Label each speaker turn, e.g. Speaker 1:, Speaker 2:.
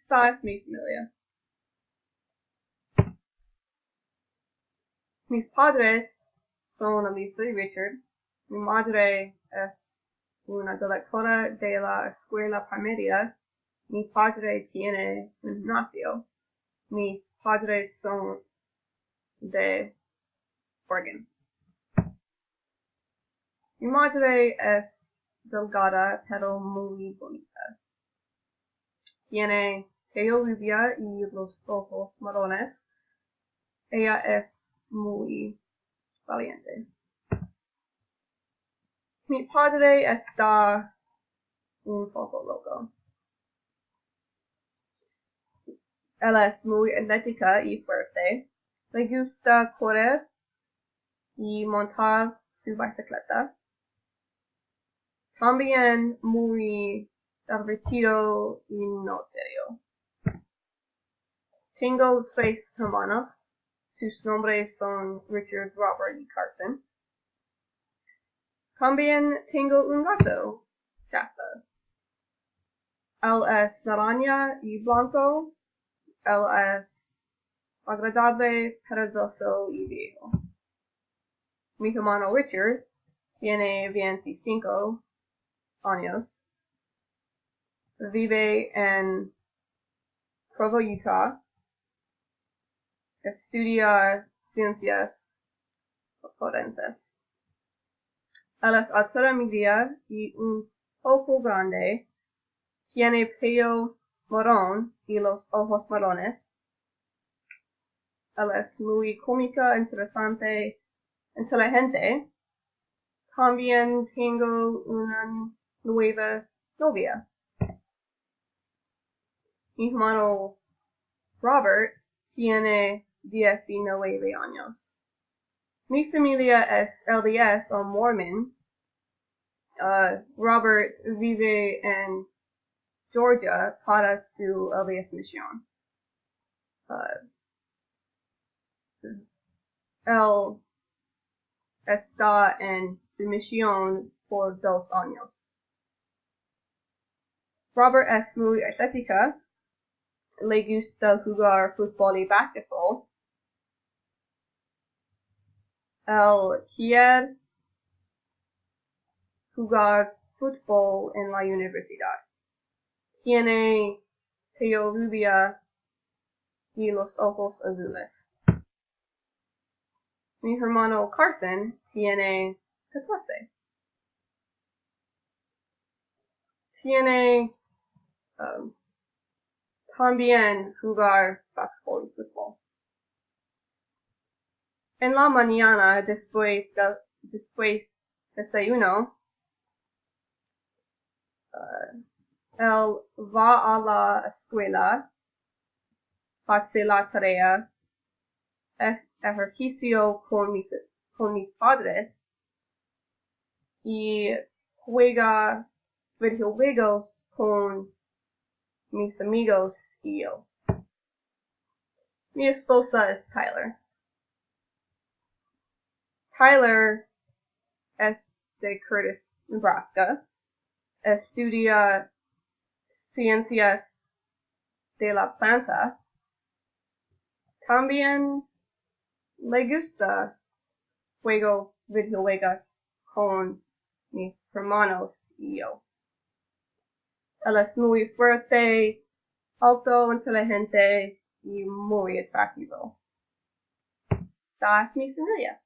Speaker 1: Esta es mi familia. Mis padres son Elisa y Richard. Mi madre es una directora de la escuela primaria. Mi padre tiene un gimnasio. Mis padres son de Oregon. Mi madre es delgada pero muy bonita. Tiene pelo rubia y los ojos marrones. Ella es muy valiente. Mi padre está un poco loco. Ella es muy atlética y fuerte. Le gusta correr y montar su bicicleta. También muy divertido y no serio. Tengo 3 hermanos. Sus nombres son Richard, Robert y Carson. También tengo un gato, Shasta. Él es naranja y blanco. Él es agradable, perezoso y viejo. Mi hermano Richard tiene 25 años. Vive en Provo, Utah. Estudia ciencias forenses. Él es altura media y un poco grande. Tiene pelo marrón y los ojos marrones. Él es muy cómica, interesante, inteligente. También tengo una nueva novia. Mi hermano Robert tiene 19 años. Mi familia es LDS o Mormon. Robert vive en Georgia para su LDS misión. Él está en su misión por 2 años. Robert es muy atlética. Le gusta jugar fútbol y básquetbol. Él quiere jugar fútbol en la universidad. Tiene pelo rubia y los ojos azules. Mi hermano Carson tiene 14. Tiene también jugar básquetbol y fútbol. En la mañana, después desayuno, él va a la escuela, hace la tarea, ejercicio con mis padres y juega videojuegos con mis amigos y yo. Mi esposa es Tyler. Tyler es de Curtis, Nebraska. Estudia ciencias de la planta. También le gusta juego videojuegos con mis hermanos y yo. Él es muy fuerte, alto, inteligente y muy atractivo. Esta es mi familia.